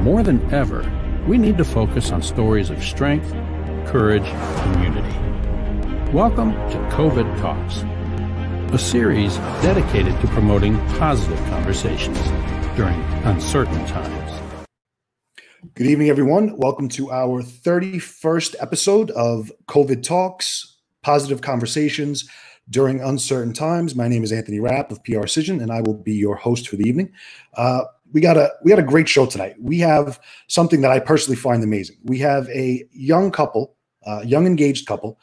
More than ever, we need to focus on stories of strength, courage, and unity. Welcome to COVID Talks, a series dedicated to promoting positive conversations during uncertain times. Good evening, everyone. Welcome to our 31st episode of COVID Talks, Positive Conversations During Uncertain Times. My name is Anthony Rapp of PR Cision, and I will be your host for the evening. We got a great show tonight. We have something that I personally find amazing. We have a young couple, young engaged couple,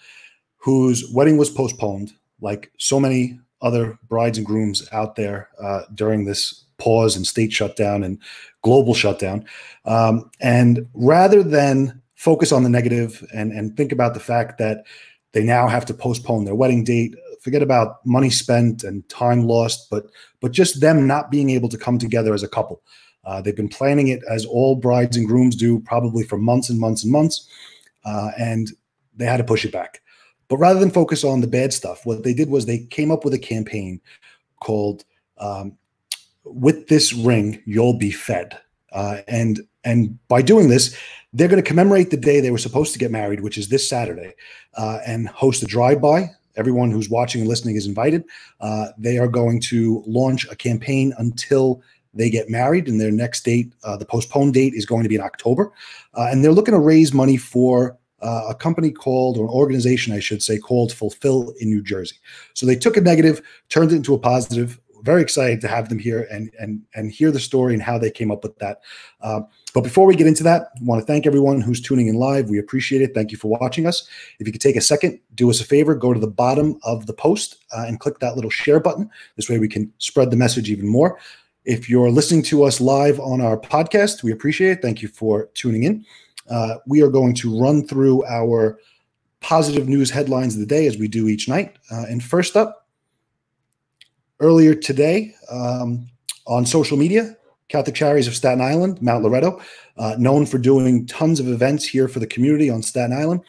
whose wedding was postponed, like so many other brides and grooms out there during this pause and state shutdown and global shutdown. And rather than focus on the negative and think about the fact that they now have to postpone their wedding date, forget about money spent and time lost, but just them not being able to come together as a couple. They've been planning it, as all brides and grooms do, probably for months and months and months, and they had to push it back. But rather than focus on the bad stuff, what they did was they came up with a campaign called "With This Ring, You'll Be Fed." And by doing this, they're going to commemorate the day they were supposed to get married, which is this Saturday, and host a drive-by. Everyone who's watching and listening is invited. They are going to launch a campaign until they get married, and their next date, the postponed date, is going to be in October. And they're looking to raise money for a company called, or an organization, I should say, called Fulfill in New Jersey. So they took a negative, turned it into a positive. Very excited to have them here and hear the story and how they came up with that. But before we get into that, I want to thank everyone who's tuning in live. We appreciate it. Thank you for watching us. If you could take a second, do us a favor, go to the bottom of the post and click that little share button. This way we can spread the message even more. If you're listening to us live on our podcast, we appreciate it. Thank you for tuning in. We are going to run through our positive news headlines of the day as we do each night. And first up, earlier today on social media, Catholic Charities of Staten Island, Mount Loretto, known for doing tons of events here for the community on Staten Island,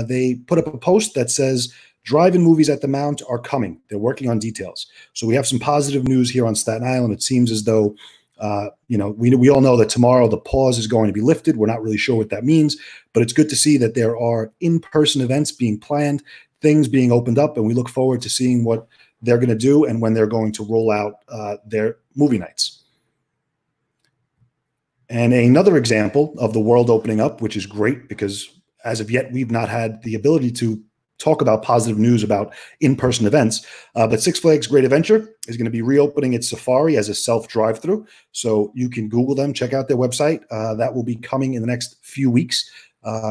they put up a post that says, "Drive-in movies at the Mount are coming. They're working on details." So we have some positive news here on Staten Island. It seems as though, we all know that tomorrow the pause is going to be lifted. We're not really sure what that means, but it's good to see that there are in-person events being planned, things being opened up, and we look forward to seeing what they're going to do and when they're going to roll out their movie nights. And another example of the world opening up, which is great because as of yet, we've not had the ability to talk about positive news about in-person events. But Six Flags Great Adventure is going to be reopening its safari as a self-drive-through. So you can Google them, check out their website. That will be coming in the next few weeks.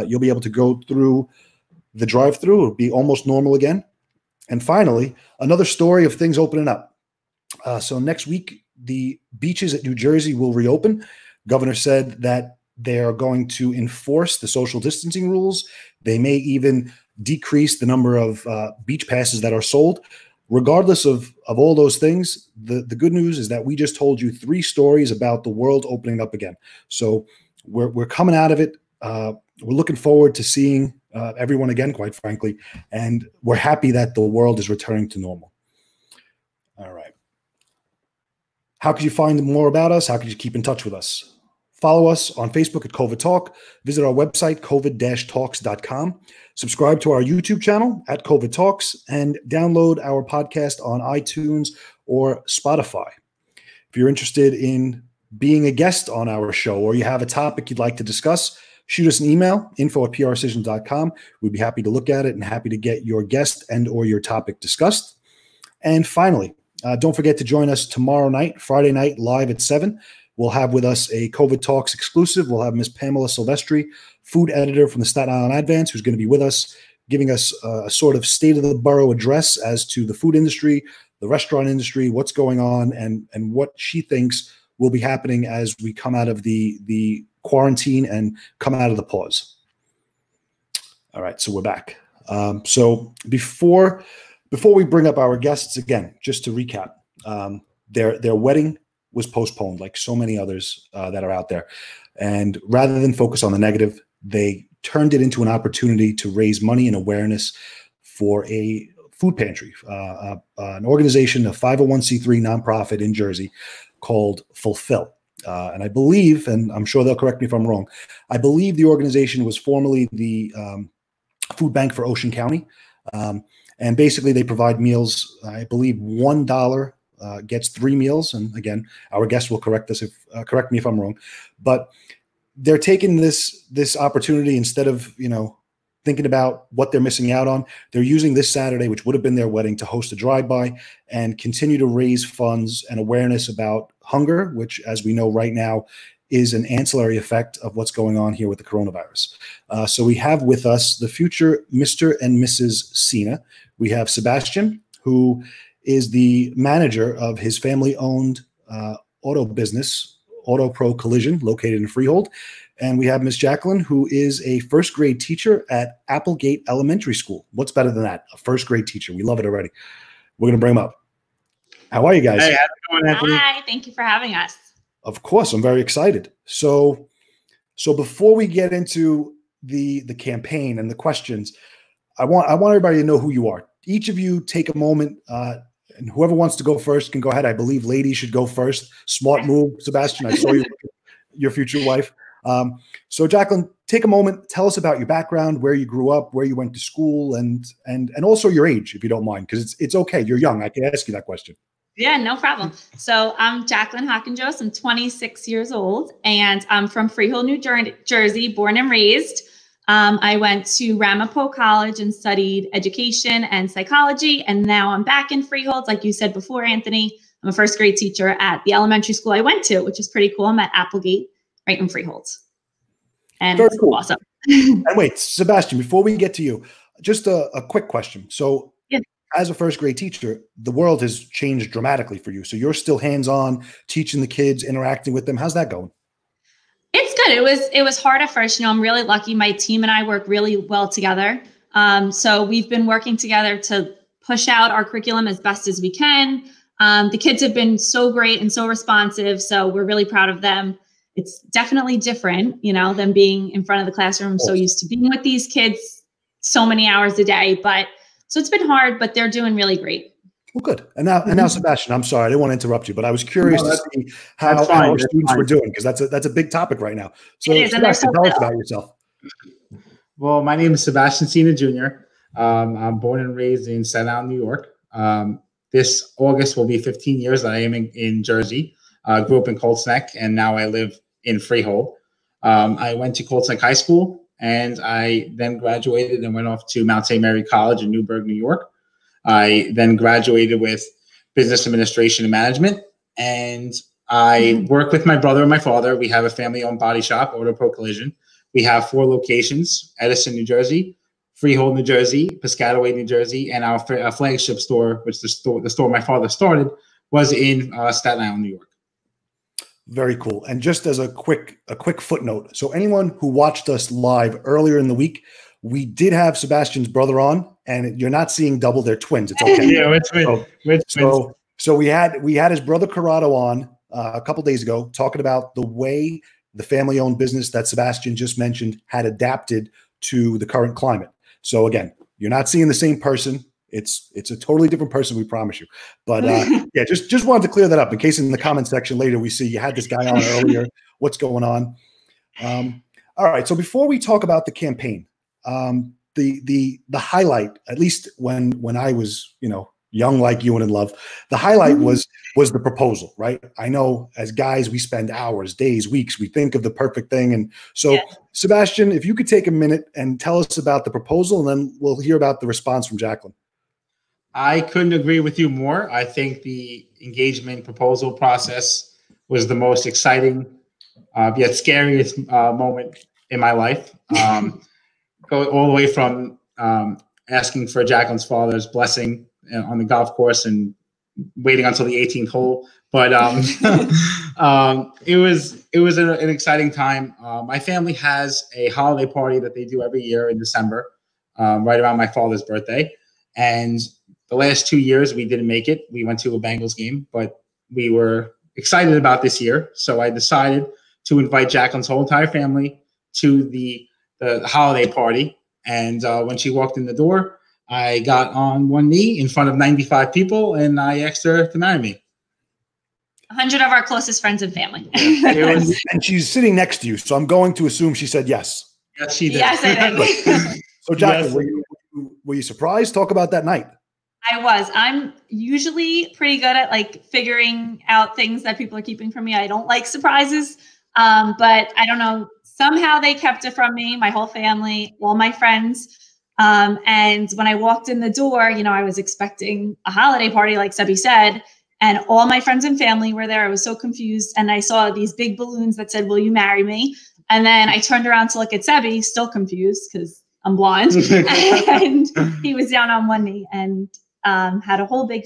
You'll be able to go through the drive-through. It'll be almost normal again. And finally, another story of things opening up. So next week, the beaches at New Jersey will reopen. Governor said that they are going to enforce the social distancing rules. They may even decrease the number of beach passes that are sold. Regardless of all those things, the good news is that we just told you 3 stories about the world opening up again. So we're coming out of it. We're looking forward to seeing everyone again, quite frankly, and we're happy that the world is returning to normal. All right. How could you find more about us? How could you keep in touch with us? Follow us on Facebook at COVID Talk. Visit our website, covid-talks.com. Subscribe to our YouTube channel at COVID Talks and download our podcast on iTunes or Spotify. If you're interested in being a guest on our show or you have a topic you'd like to discuss, shoot us an email, info@prcision.com. We'd be happy to look at it and happy to get your guest and or your topic discussed. And finally, don't forget to join us tomorrow night, Friday night, live at 7. We'll have with us a COVID Talks exclusive. We'll have Miss Pamela Silvestri, food editor from the Staten Island Advance, who's going to be with us, giving us a sort of state of the borough address as to the food industry, the restaurant industry, what's going on, and what she thinks will be happening as we come out of the quarantine and come out of the pause. All right, so we're back. So before we bring up our guests again, just to recap, their wedding was postponed, like so many others that are out there. And rather than focus on the negative, they turned it into an opportunity to raise money and awareness for a food pantry, an organization, a 501c3 nonprofit in Jersey called Fulfill. And I believe, and I'm sure they'll correct me if I'm wrong, I believe the organization was formerly the Food Bank for Ocean County. And basically they provide meals. I believe $1 gets 3 meals. And again, our guest will correct me if I'm wrong, but they're taking this opportunity instead of, thinking about what they're missing out on. They're using this Saturday, which would have been their wedding, to host a drive-by and continue to raise funds and awareness about hunger, which, as we know right now, is an ancillary effect of what's going on here with the coronavirus. So we have with us the future Mr. and Mrs. Cina. We have Sebastian, who is the manager of his family-owned auto business, Auto Pro Collision, located in Freehold. And we have Miss Jaclyn, who is a first grade teacher at Applegate Elementary School. What's better than that? A first grade teacher. We love it already. We're going to bring them up. How are you guys? Hey, how's it going, Anthony? Hi, thank you for having us. Of course, I'm very excited. So before we get into the campaign and the questions, I want everybody to know who you are. Each of you take a moment, and whoever wants to go first can go ahead. I believe ladies should go first. Smart move, Sebastian. I saw you, your future wife. So Jaclyn, take a moment. Tell us about your background, where you grew up, where you went to school, and also your age, if you don't mind, because it's okay. You're young. I can ask you that question. Yeah, no problem. So I'm Jaclyn Hockenjos. I'm 26 years old, and I'm from Freehold, New Jersey, born and raised. I went to Ramapo College and studied education and psychology, and now I'm back in Freehold. Like you said before, Anthony, I'm a first grade teacher at the elementary school I went to, which is pretty cool. I'm at Applegate, right in Freehold. And very it's cool. Awesome. And wait, Sebastian, before we get to you, just a quick question. So yeah. As a first grade teacher, the world has changed dramatically for you. So you're still hands-on, teaching the kids, interacting with them. How's that going? It's good. It was hard at first. I'm really lucky. My team and I work really well together. So we've been working together to push out our curriculum as best as we can. The kids have been so great and so responsive. So we're really proud of them. It's definitely different, than being in front of the classroom. I'm so used to being with these kids so many hours a day, so it's been hard, but they're doing really great. Well, good. And now, Sebastian, I'm sorry, I didn't want to interrupt you, but I was curious to see how our students were doing, because that's a big topic right now. So Sebastian, tell us about yourself. Well, my name is Sebastian Cina Jr. I'm born and raised in Staten Island, New York. This August will be 15 years that I am in Jersey. Grew up in Colts Neck, and now I live in Freehold. I went to Colts Neck High School, and I then graduated and went off to Mount St. Mary College in Newburgh, New York. I then graduated with business administration and management, and I work with my brother and my father. We have a family-owned body shop, Auto Pro Collision. We have 4 locations: Edison, New Jersey, Freehold, New Jersey, Piscataway, New Jersey, and our flagship store, which the store my father started, was in Staten Island, New York. Very cool. And just as a quick footnote, so anyone who watched us live earlier in the week, we did have Sebastian's brother on, and you're not seeing double, they're twins. It's okay. Yeah, we're twins. So we had his brother Corrado on a couple days ago, talking about the way the family-owned business that Sebastian just mentioned had adapted to the current climate. So again, you're not seeing the same person. It's a totally different person, we promise you. But yeah, just wanted to clear that up in case in the comment section later we see you had this guy on earlier. What's going on? All right. So before we talk about the campaign, the highlight, at least when I was young like you and in love, the highlight was the proposal, right? I know as guys we spend hours, days, weeks, we think of the perfect thing, and so yeah. Sebastian, if you could take a minute and tell us about the proposal, and then we'll hear about the response from Jaclyn. I couldn't agree with you more. I think the engagement proposal process was the most exciting, yet scariest moment in my life. Go all the way from asking for Jaclyn's father's blessing on the golf course and waiting until the 18th hole. But it was an exciting time. My family has a holiday party that they do every year in December, right around my father's birthday. And the last 2 years, we didn't make it. We went to a Bengals game, but we were excited about this year. So I decided to invite Jaclyn's whole entire family to the holiday party. And when she walked in the door, I got on one knee in front of 95 people, and I asked her to marry me. 100 of our closest friends and family. And she's sitting next to you, so I'm going to assume she said yes. Yes, she did. Yes, I did. So, Jaclyn, were you surprised? Talk about that night. I was. I'm usually pretty good at like figuring out things that people are keeping from me. I don't like surprises, but I don't know. Somehow they kept it from me, my whole family, all my friends. And when I walked in the door, you know, I was expecting a holiday party, like Sebi said, and all my friends and family were there. I was so confused. And I saw these big balloons that said, "Will you marry me?" And then I turned around to look at Sebi, still confused because I'm blonde. And he was down on one knee and had a whole big,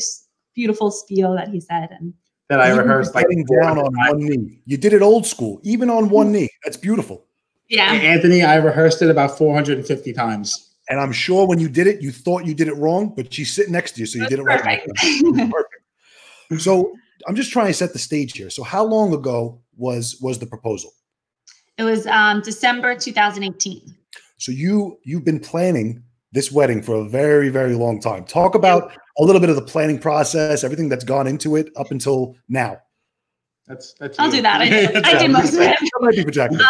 beautiful spiel that he said. And that I rehearsed like down on one knee. You did it old school, even on one knee. That's beautiful. Yeah. And Anthony, I rehearsed it about 450 times. And I'm sure when you did it, you thought you did it wrong, but she's sitting next to you, so you did it right. Perfect. So I'm just trying to set the stage here. So how long ago was the proposal? It was December 2018. So you've been planning this wedding for a very, very long time. Talk about a little bit of the planning process, everything that's gone into it up until now. That's I'll do that. I did most of it. That might be for Jaclyn.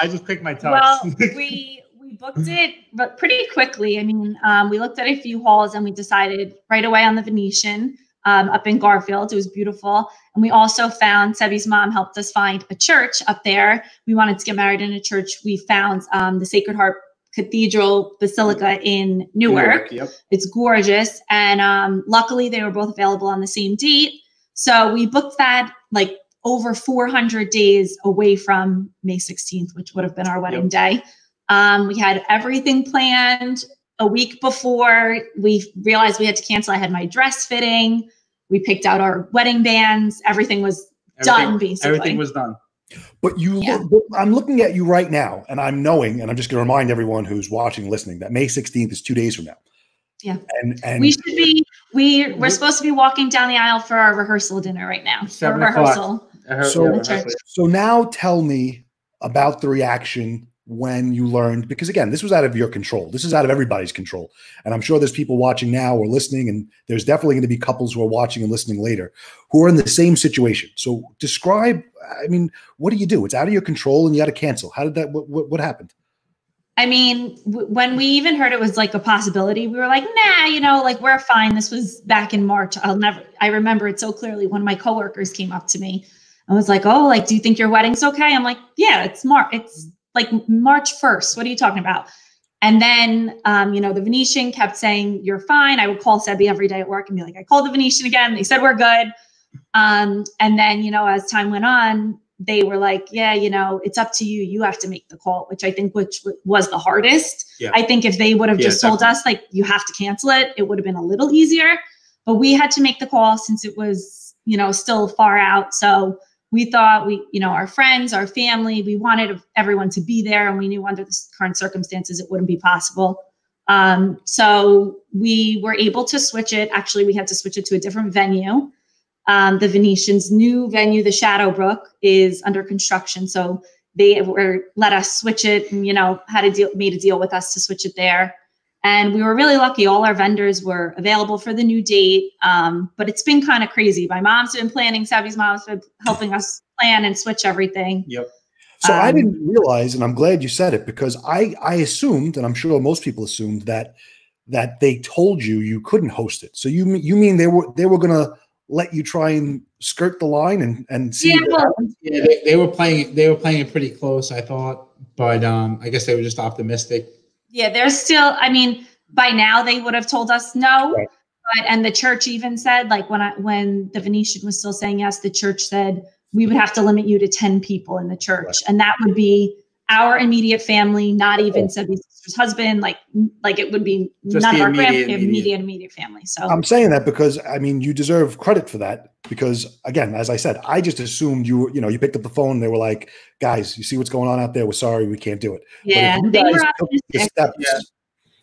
I just picked my toes. Well, we booked it, but pretty quickly. I mean, we looked at a few halls and we decided right away on the Venetian up in Garfield. It was beautiful. And we also found, Sebi's mom helped us find a church up there. We wanted to get married in a church. We found the Sacred Heart Cathedral Basilica in Newark. Yep. It's gorgeous. And luckily they were both available on the same date. So we booked that like over 400 days away from May 16th, which would have been our wedding day. We had everything planned. A week before we realized we had to cancel, I had my dress fitting. We picked out our wedding bands. Everything was done, basically. Everything was done. But I'm looking at you right now, and I'm knowing, and I'm just going to remind everyone who's watching, listening, that May 16th is 2 days from now. Yeah. And we should be, we're supposed to be walking down the aisle for our rehearsal dinner right now. For rehearsal. So now tell me about the reaction when you learned, because again, this was out of your control. This is out of everybody's control. And I'm sure there's people watching now or listening, and there's definitely going to be couples who are watching and listening later who are in the same situation. So describe, I mean, what do you do? It's out of your control and you got to cancel. How did that, what happened? I mean, when we even heard it was like a possibility, we were like, nah, you know, like we're fine. This was back in March. I remember it so clearly. One of my coworkers came up to me and was like, "Oh, like, do you think your wedding's okay?" I'm like, "Yeah, it's like March 1st. What are you talking about?" And then, you know, the Venetian kept saying, "You're fine." I would call Sebi every day at work and be like, "I called the Venetian again. They said we're good." And then, you know, as time went on, they were like, "Yeah, you know, it's up to you. You have to make the call," which was the hardest. Yeah. I think if they would have just told us, like, you have to cancel it, it would have been a little easier. But we had to make the call since it was, you know, still far out. So we thought you know, our friends, our family, we wanted everyone to be there. And we knew under the current circumstances, it wouldn't be possible. So we were able to switch it. Actually, we had to switch it to a different venue. The Venetian's new venue, the Shadowbrook, is under construction. So they let us switch it and, you know, made a deal with us to switch it there. And we were really lucky. All our vendors were available for the new date. But it's been kind of crazy. My mom's been planning. Sebi's mom's been helping us plan and switch everything. Yep. So I didn't realize, and I'm glad you said it, because I assumed, and I'm sure most people assumed that they told you couldn't host it. So you mean they were going to let you try and skirt the line and see? Yeah, they were playing it pretty close, I thought, but I guess they were just optimistic. Yeah, there's still, I mean, by now they would have told us no. Right. And the church even said, like, when the Venetian was still saying yes, the church said we would have to limit you to 10 people in the church. Right. And that would be our immediate family, not even Sebi's sister's husband. Like it would be just none of our immediate family. So I'm saying that because, I mean, you deserve credit for that, because again, as I said, I just assumed you picked up the phone and they were like, "Guys, you see what's going on out there? We're sorry, we can't do it." Yeah, but if you guys took the steps,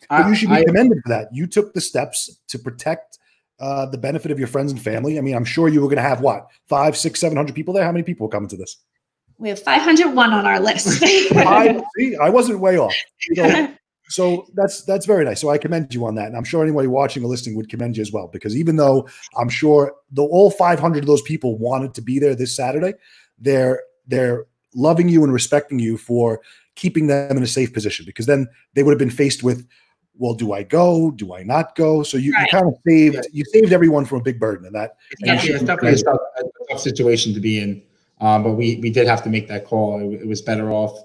but you should be commended for that. You took the steps to protect the benefit of your friends and family. I mean, I'm sure you were going to have 500, 600, 700 people there. How many people were coming to this? We have 501 on our list. See, I wasn't way off. You know, So that's very nice. So I commend you on that. And I'm sure anybody watching or listening would commend you as well, because even though I'm sure all 500 of those people wanted to be there this Saturday, they're loving you and respecting you for keeping them in a safe position, because then they would have been faced with, well, do I go? Do I not go? So you kind of saved everyone from a big burden, and that. It's definitely a tough situation to be in. But we did have to make that call. It was better off.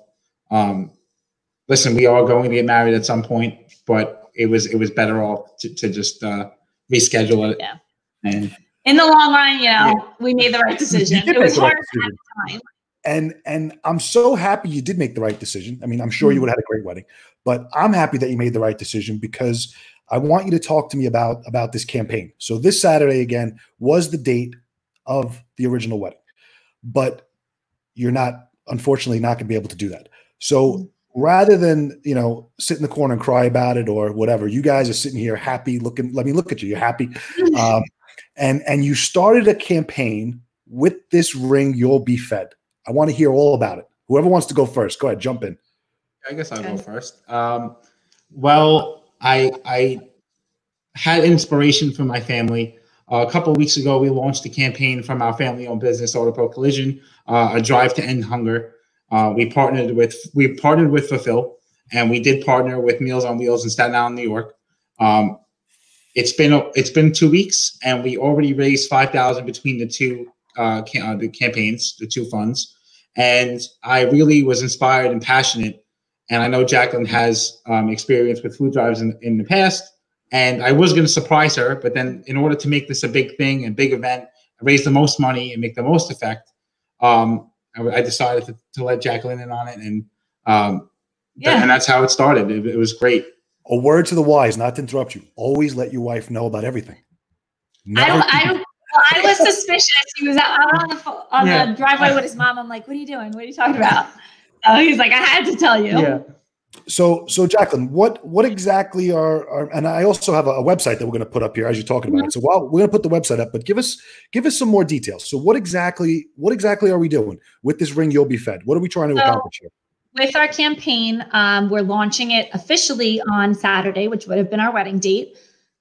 Listen, we are going to get married at some point, but it was better off to just reschedule it. Yeah. And in the long run, we made the right decision. It was hard at the time. And I'm so happy you did make the right decision. I mean, I'm sure you would have had a great wedding, but I'm happy that you made the right decision, because I want you to talk to me about this campaign. So this Saturday, again, was the date of the original wedding, but you're unfortunately not going to be able to do that. So rather than, sit in the corner and cry about it or whatever, you guys are sitting here happy looking. Let me look at you. You're happy. And you started a campaign with this ring, You'll Be Fed. I want to hear all about it. Whoever wants to go first, go ahead, jump in. I guess I'll go first. Well, I had inspiration from my family. A couple of weeks ago, we launched a campaign from our family-owned business, Auto Pro Collision, a drive to end hunger. We partnered with Fulfill, and we did partner with Meals on Wheels in Staten Island, New York. It's been 2 weeks, and we already raised $5,000 between the two the campaigns, the two funds. And I really was inspired and passionate. And I know Jaclyn has experience with food drives in the past. And I was going to surprise her, but then in order to make this a big thing, a big event, raise the most money and make the most effect, I decided to let Jaclyn in on it. And and that's how it started. It was great. A word to the wise, not to interrupt you. Always let your wife know about everything. I was suspicious. He was out on the driveway with his mom. I'm like, what are you doing? What are you talking about? Oh, he's like, I had to tell you. Yeah. So Jaclyn, what exactly are and I also have a website that we're going to put up here as you're talking about it. So we're going to put the website up, but give us some more details. So what exactly are we doing with this ring, You'll Be Fed? What are we trying to accomplish here? With our campaign, we're launching it officially on Saturday, which would have been our wedding date.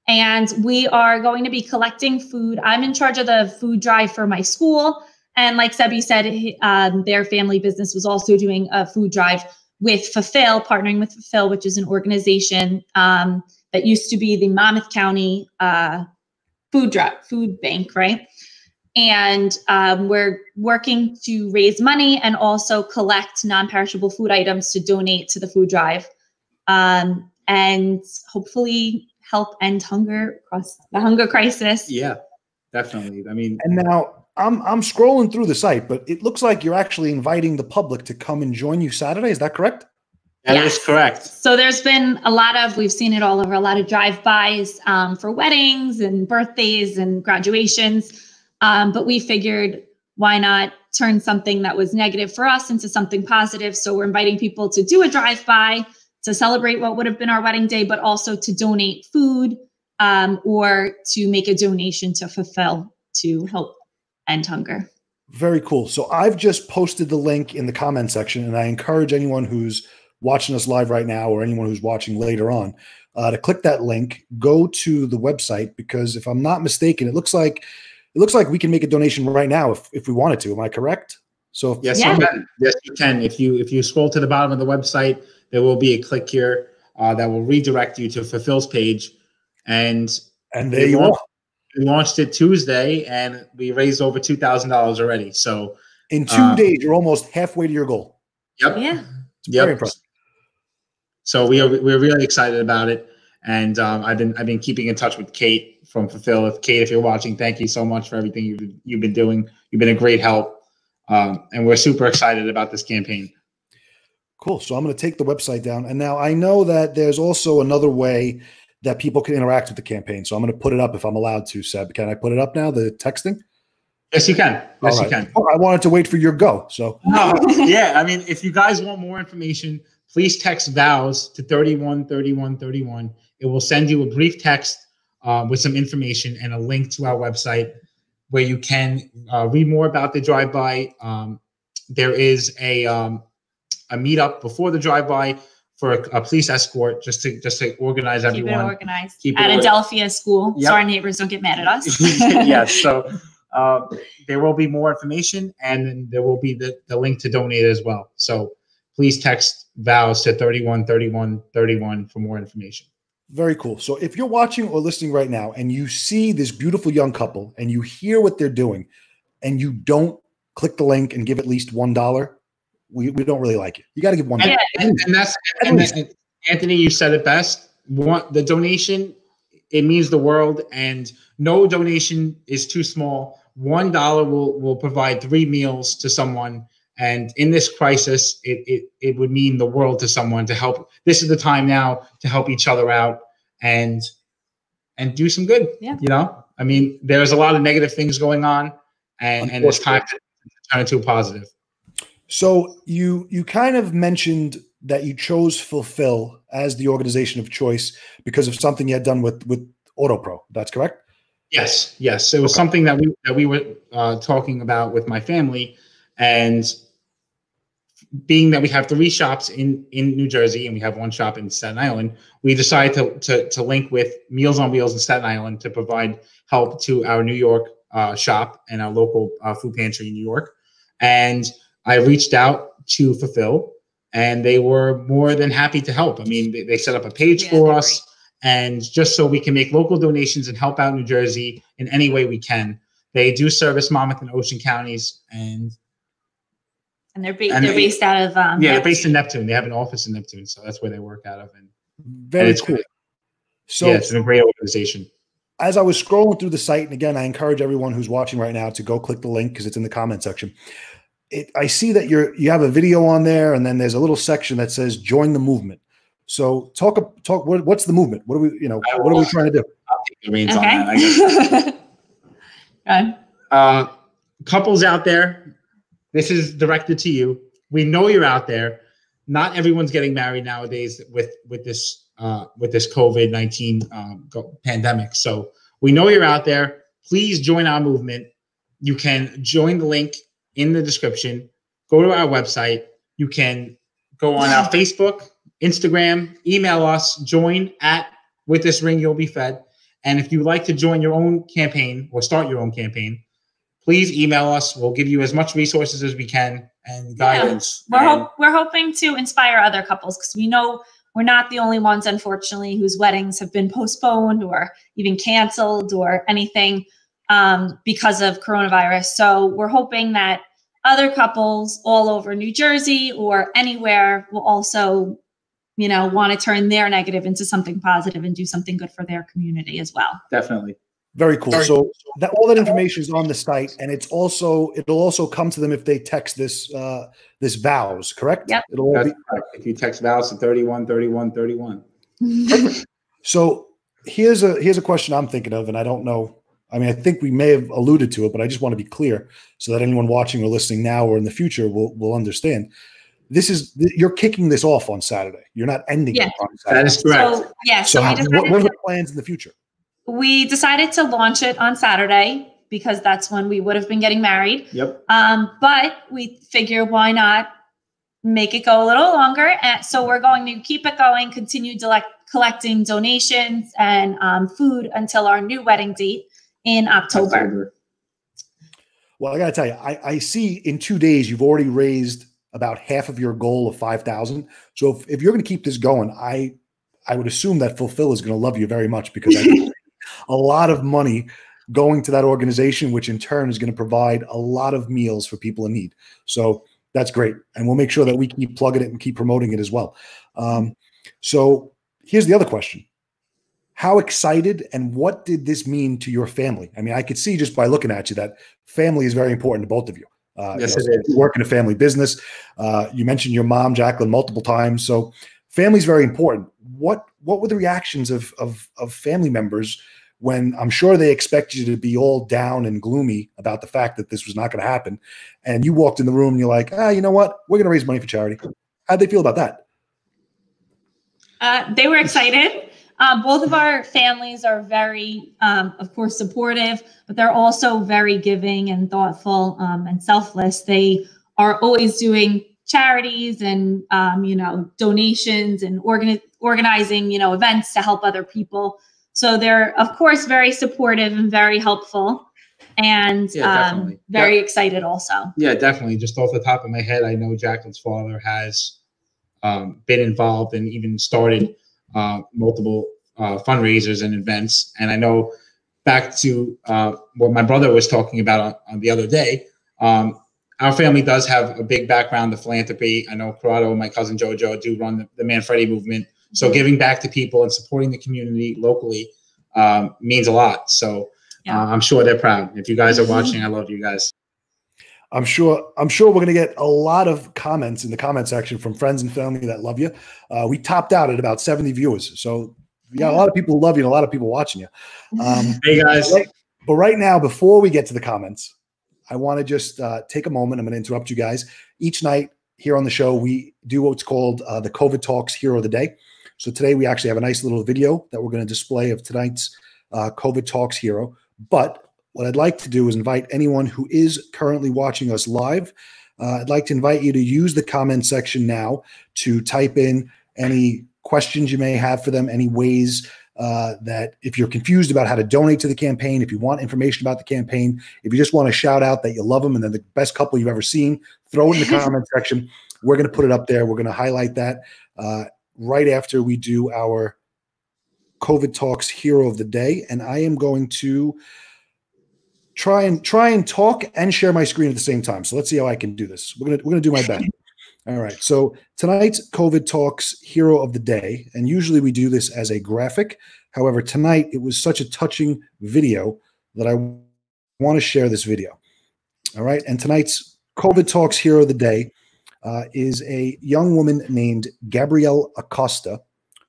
And we are going to be collecting food. I'm in charge of the food drive for my school. And like Sebi said, their family business was also doing a food drive with Fulfill, partnering with Fulfill, which is an organization that used to be the Monmouth County food bank, right? And we're working to raise money and also collect non-perishable food items to donate to the food drive, and hopefully help end hunger across the hunger crisis. Yeah, definitely. I mean, and now I'm scrolling through the site, but it looks like you're actually inviting the public to come and join you Saturday. Is that correct? That is correct. So there's been we've seen it all over, a lot of drive-bys for weddings and birthdays and graduations. But we figured, why not turn something that was negative for us into something positive? So we're inviting people to do a drive-by to celebrate what would have been our wedding day, but also to donate food or to make a donation to Fulfill to help end hunger. Very cool. So I've just posted the link in the comment section, and I encourage anyone who's watching us live right now or anyone who's watching later on to click that link, go to the website, because if I'm not mistaken, it looks like we can make a donation right now if we wanted to. Am I correct? So yes, you can. Yes, you can. If you scroll to the bottom of the website, there will be a click here that will redirect you to Fulfill's page, and there you are. We launched it Tuesday, and we raised over $2,000 already. So in 2 days, you're almost halfway to your goal. Yep. Yeah. Very impressive. So we're really excited about it, and I've been keeping in touch with Kate from Fulfill. Kate, if you're watching, thank you so much for everything you've been doing. You've been a great help, and we're super excited about this campaign. Cool. So I'm going to take the website down, and now I know that there's also another way that people can interact with the campaign. So I'm going to put it up if I'm allowed to, Seb. Can I put it up now, the texting? Yes, you can. Yes, you can. Oh, I wanted to wait for your go. So yeah, I mean, if you guys want more information, please text VOWS to 313131. It will send you a brief text with some information and a link to our website where you can read more about the drive-by. There is a meetup before the drive-by for a police escort just to organize everyone. Keep it organized. Keep it at Adelphia School, Yep. so our neighbors don't get mad at us. Yes. So there will be more information, and then there will be the link to donate as well. So please text VOWS to 313131 for more information. Very cool. So if you're watching or listening right now and you see this beautiful young couple and you hear what they're doing and you don't click the link and give at least $1, we don't really like it. You got to give $1. And Anthony, you said it best. The donation, it means the world, and no donation is too small. $1 will provide 3 meals to someone, and in this crisis, it would mean the world to someone to help. This is the time now to help each other out and do some good. Yeah. You know, I mean, there's a lot of negative things going on, and it's time to turn it to a positive. So you kind of mentioned that you chose Fulfill as the organization of choice because of something you had done with AutoPro. That's correct? Yes. It was something that we were talking about with my family, and being that we have 3 shops in New Jersey and we have 1 shop in Staten Island, we decided to link with Meals on Wheels in Staten Island to provide help to our New York shop and our local food pantry in New York. And I reached out to Fulfill, and they were more than happy to help. I mean, they set up a page for us, and just so we can make local donations and help out New Jersey in any way we can. They do service Monmouth and Ocean counties, and they're based out of they're based in Neptune. They have an office in Neptune, so that's where they work out of. And very cool. So it's a great organization. As I was scrolling through the site, and again, I encourage everyone who's watching right now to go click the link because it's in the comment section. I see that you have a video on there, and then there's a little section that says "Join the movement." So talk. What's the movement? What are we trying to do? I'll take the reins on that, I guess. Couples out there, this is directed to you. We know you're out there. Not everyone's getting married nowadays with this COVID-19 pandemic. So we know you're out there. Please join our movement. You can join the link in the description. Go to our website. You can go on our Facebook, Instagram, email us, join at With This Ring You'll Be Fed. And if you'd like to join your own campaign or start your own campaign, please email us. We'll give you as much resources as we can and guidance. Yeah. We're hoping to inspire other couples, because we know we're not the only ones, unfortunately, whose weddings have been postponed or even canceled or anything because of coronavirus. So we're hoping that other couples all over New Jersey or anywhere will also, want to turn their negative into something positive and do something good for their community as well. Definitely. Very cool. So all that information is on the site, and it'll also come to them if they text this VOWS, correct? Yep. That's correct. If you text VOWS to 313131. Perfect. So here's a question I'm thinking of, and I don't know. I mean, I think we may have alluded to it, but I just want to be clear so that anyone watching or listening now or in the future will understand. You're kicking this off on Saturday. You're not ending it on Saturday. That is correct. So what are the plans in the future? We decided to launch it on Saturday because that's when we would have been getting married. Yep. But we figure why not make it go a little longer. And so we're going to keep it going, continue collecting donations and food until our new wedding date in October. Well, I got to tell you, I see in 2 days you've already raised about half of your goal of 5,000. So if you're going to keep this going, I would assume that Fulfill is going to love you very much, because I think a lot of money going to that organization, which in turn is going to provide a lot of meals for people in need. So that's great. And we'll make sure that we keep plugging it and keep promoting it as well. So here's the other question. How excited and what did this mean to your family? I mean, I could see just by looking at you that family is very important to both of you. Yes, it is. You work in a family business. You mentioned your mom, Jaclyn, multiple times. So family is very important. What were the reactions of family members when I'm sure they expect you to be all down and gloomy about the fact that this was not going to happen, and you walked in the room and you're like, you know what? We're going to raise money for charity. How'd they feel about that? They were excited. Both of our families are very, of course, supportive, but they're also very giving and thoughtful and selfless. They are always doing charities and, donations and organizing, events to help other people. So they're, of course, very supportive and very helpful, and very excited also. Yeah, definitely. Just off the top of my head, I know Jaclyn's father has been involved and even started multiple fundraisers and events. And I know, back to what my brother was talking about on the other day, our family does have a big background in philanthropy. I know Corrado and my cousin Jojo do run the Manfredi movement. So giving back to people and supporting the community locally means a lot. So I'm sure they're proud. If you guys are watching, I love you guys. I'm sure we're going to get a lot of comments in the comment section from friends and family that love you. We topped out at about 70 viewers. So you got a lot of people who love you and a lot of people watching you. Hey guys. But right now, before we get to the comments, I want to just take a moment. I'm going to interrupt you guys. Each night here on the show, we do what's called the COVID Talks Hero of the Day. So today we actually have a nice little video that we're going to display of tonight's COVID Talks hero. But what I'd like to do is invite anyone who is currently watching us live. I'd like to invite you to use the comment section now to type in any questions you may have for them, any ways that if you're confused about how to donate to the campaign, if you want information about the campaign, if you just want to shout out that you love them and they're the best couple you've ever seen, throw it in the comment section. We're going to put it up there. We're going to highlight that right after we do our COVID Talks Hero of the Day. And I am going to try and talk and share my screen at the same time. So let's see how I can do this. We're gonna do my best. All right. So tonight's COVID Talks Hero of the Day, and usually we do this as a graphic. However, tonight it was such a touching video that I want to share this video. All right. And tonight's COVID Talks Hero of the Day is a young woman named Gabrielle Acosta,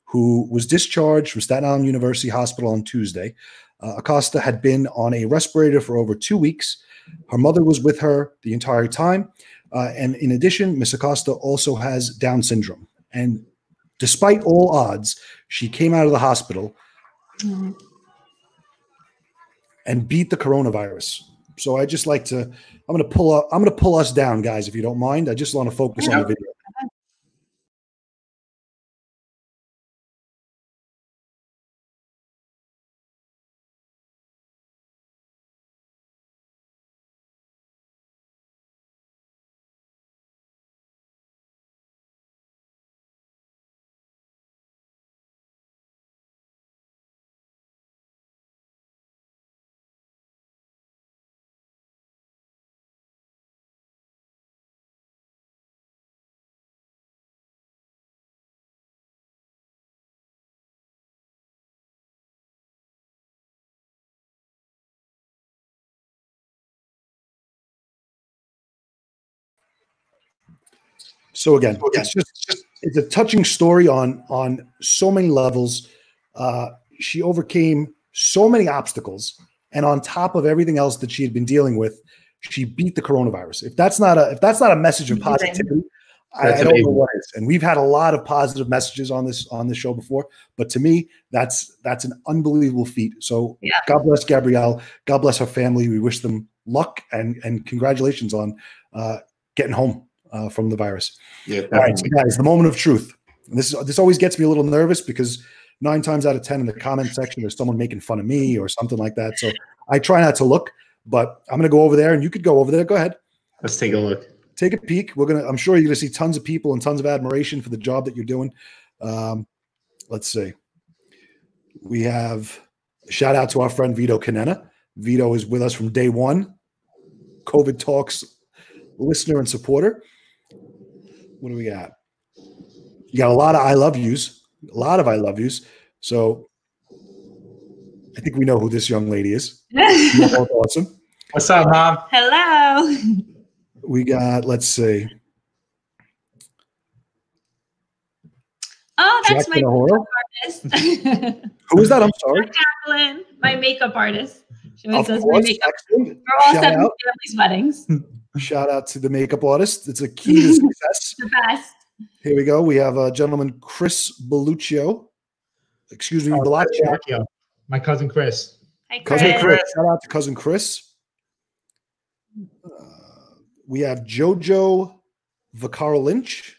who was discharged from Staten Island University Hospital on Tuesday. Acosta had been on a respirator for over 2 weeks. Her mother was with her the entire time. And in addition, Miss Acosta also has Down syndrome. And despite all odds, she came out of the hospital and beat the coronavirus. So I just like to, I'm going to pull us down, guys, if you don't mind. I just want to focus on the video. So again, it's a touching story on so many levels. She overcame so many obstacles, and on top of everything else that she had been dealing with, she beat the coronavirus. If that's not a message of positivity, I don't know what is. And we've had a lot of positive messages on this show before, but to me, that's an unbelievable feat. So God bless Gabrielle. God bless her family. We wish them luck and congratulations on getting home from the virus. Yeah. All right, so guys, the moment of truth. And this always gets me a little nervous because 9 times out of 10 in the comment section, there's someone making fun of me or something like that. So I try not to look, but I'm going to go over there, and you could go over there. Go ahead. Let's take a look. Take a peek. I'm sure you're going to see tons of people and tons of admiration for the job that you're doing. Let's see. We have a shout out to our friend Vito Canena. Vito is with us from day one. COVID Talks listener and supporter. What do we got? You got a lot of I love yous. A lot of I love yous. So I think we know who this young lady is. You're both awesome. What's up, Mom? Hello. We got, let's see. Oh, that's my Jaclyn makeup artist. Who is that? I'm sorry. Jaclyn, my makeup artist. She Of does course, my makeup excellent. for all Shout 7 out. families' weddings. Shout out to the makeup artist. It's a key to success. The best. Here we go. We have a gentleman, Chris Belluccio. Excuse me, Belluccio. My cousin Chris. Hi, Chris. Cousin Chris. Shout out to cousin Chris. We have Jojo Vaccaro Lynch.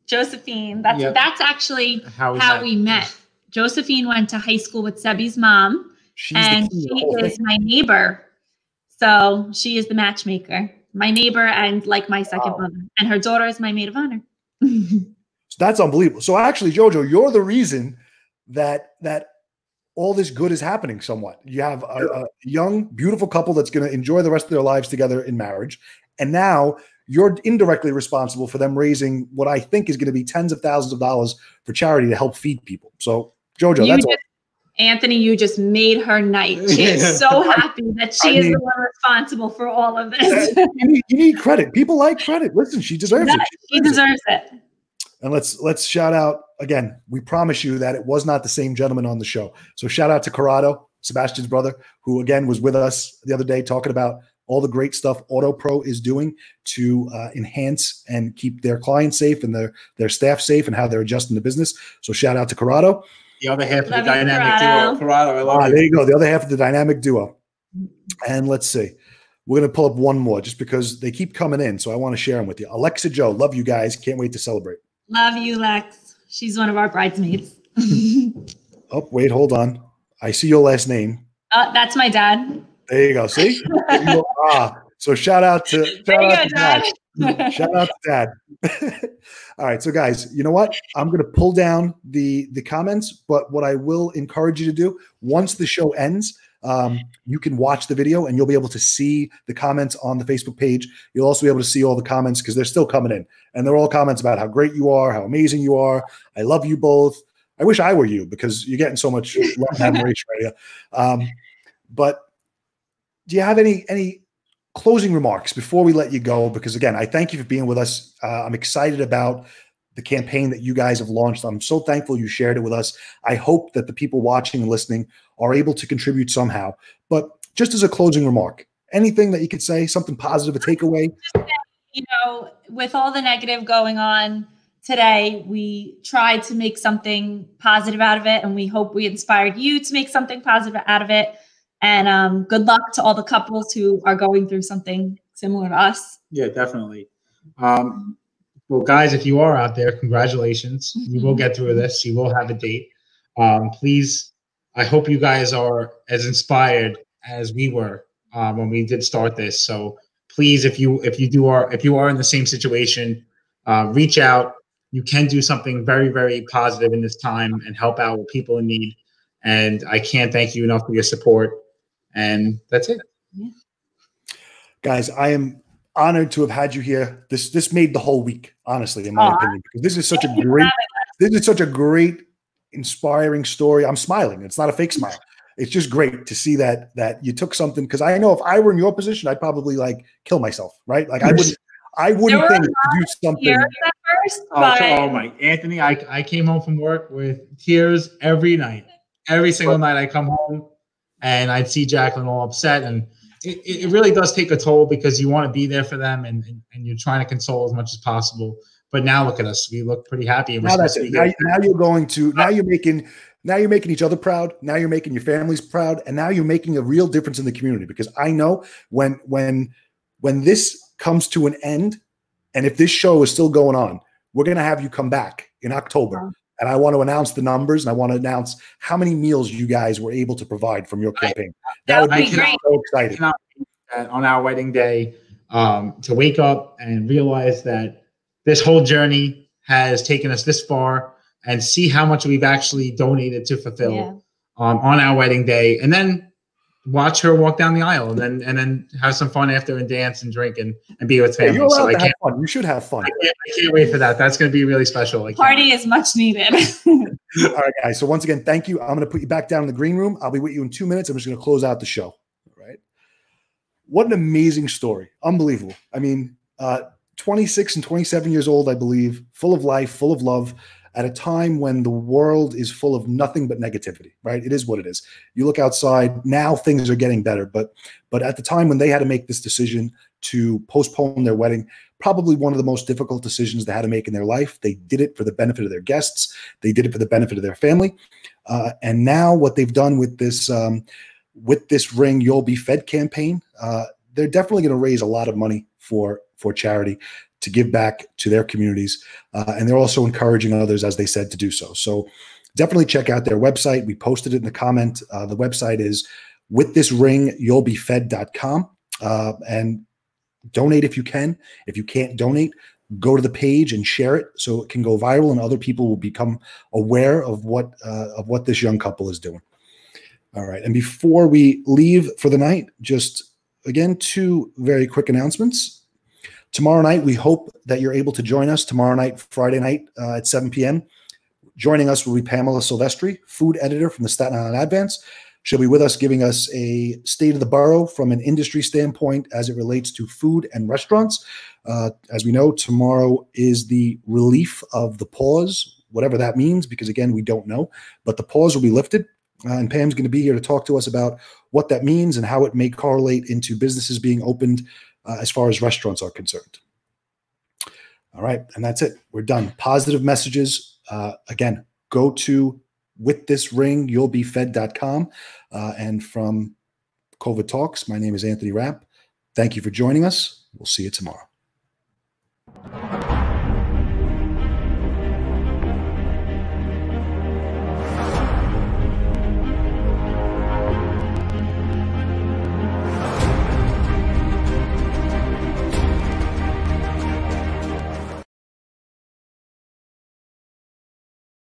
Josephine. That's actually how we met. Josephine went to high school with Sebby's mom, and she is my neighbor. So she is the matchmaker, my neighbor, and like my second mother. And her daughter is my maid of honor. So that's unbelievable. So actually, Jojo, you're the reason that all this good is happening somewhat. You have a young, beautiful couple that's going to enjoy the rest of their lives together in marriage. And now you're indirectly responsible for them raising what I think is going to be tens of thousands of dollars for charity to help feed people. So, Jojo, that's all. Anthony, you just made her night. She is so happy that she is the one responsible for all of this. You need credit. People like credit. Listen, she deserves it. She deserves it. And let's shout out again. We promise you that it was not the same gentleman on the show. So shout out to Corrado, Sebastian's brother, who again was with us the other day talking about all the great stuff AutoPro is doing to enhance and keep their clients safe and their staff safe and how they're adjusting the business. So shout out to Corrado. The other half of the dynamic duo. Corrado, I love you. There you go. The other half of the dynamic duo. And let's see. We're going to pull up one more just because they keep coming in. So I want to share them with you. Alexa Joe, love you guys. Can't wait to celebrate. Love you, Lex. She's one of our bridesmaids. Oh, wait, hold on. I see your last name. That's my dad. There you go. See? So shout out to Dad. Shout out to Dad. All right. So guys, you know what? I'm going to pull down the comments, but what I will encourage you to do once the show ends, you can watch the video and you'll be able to see the comments on the Facebook page. You'll also be able to see all the comments because they're still coming in, and they're all comments about how great you are, how amazing you are. I love you both. I wish I were you because you're getting so much love and admiration right here. But do you have any closing remarks before we let you go? Because again, I thank you for being with us. I'm excited about the campaign that you guys have launched. I'm so thankful you shared it with us. I hope that the people watching and listening are able to contribute somehow. But just as a closing remark, anything that you could say, something positive, a takeaway? You know, with all the negative going on today, we tried to make something positive out of it, and we hope we inspired you to make something positive out of it. And good luck to all the couples who are going through something similar to us. Yeah, definitely. Well, guys, if you are out there, congratulations. You will get through this. You will have a date. Please, I hope you guys are as inspired as we were when we did start this. So please, if you are in the same situation, reach out. You can do something very, very positive in this time and help out with people in need. And I can't thank you enough for your support. And that's it. Yeah. Guys, I am honored to have had you here. This made the whole week, honestly, in my opinion, because this is such a great, inspiring story. I'm smiling. It's not a fake smile. It's just great to see that you took something, because I know if I were in your position, I'd probably like kill myself, right? Like I wouldn't think to do something. Oh my, Anthony, I came home from work with tears every night. Every single night I come home and I'd see Jaclyn all upset, and it really does take a toll because you want to be there for them and you're trying to console as much as possible. But now look at us. We look pretty happy. And now that's it. Now you're making each other proud. Now you're making your families proud. And now you're making a real difference in the community, because I know when this comes to an end, and if this show is still going on, we're going to have you come back in October. And I want to announce the numbers, and I want to announce how many meals you guys were able to provide from your campaign. That would be great. So exciting. On our wedding day, to wake up and realize that this whole journey has taken us this far, and see how much we've actually donated to fulfill on our wedding day, and then watch her walk down the aisle, and then have some fun after, and dance and drink and be with family. You're allowed to have fun. You should have fun. I can't wait for that. That's going to be really special. Party is much needed. All right, guys. So once again, thank you. I'm going to put you back down in the green room. I'll be with you in 2 minutes. I'm just going to close out the show. All right. What an amazing story. Unbelievable. I mean, 26 and 27 years old, I believe, full of life, full of love, at a time when the world is full of nothing but negativity, right? It is what it is. You look outside, now things are getting better, but at the time when they had to make this decision to postpone their wedding, probably one of the most difficult decisions they had to make in their life, they did it for the benefit of their guests. They did it for the benefit of their family. And now what they've done with this Ring You'll Be Fed campaign, they're definitely going to raise a lot of money for charity to give back to their communities. And they're also encouraging others, as they said, to do so. So definitely check out their website. We posted it in the comment. The website is withthisringyou'llbefed.com. And donate if you can. If you can't donate, go to the page and share it so it can go viral and other people will become aware of what this young couple is doing. All right. And before we leave for the night, just again, 2 very quick announcements. Tomorrow night, we hope that you're able to join us tomorrow night, Friday night at 7 p.m. Joining us will be Pamela Silvestri, food editor from the Staten Island Advance. She'll be with us giving us a state of the borough from an industry standpoint as it relates to food and restaurants. As we know, tomorrow is the relief of the pause, whatever that means, because again, we don't know, but the pause will be lifted. And Pam's going to be here to talk to us about what that means and how it may correlate into businesses being opened as far as restaurants are concerned. All right. And that's it. We're done. Positive messages. Again, go to withthisringyou'llbefed.com. And from COVID Talks, my name is Anthony Rapp. Thank you for joining us. We'll see you tomorrow.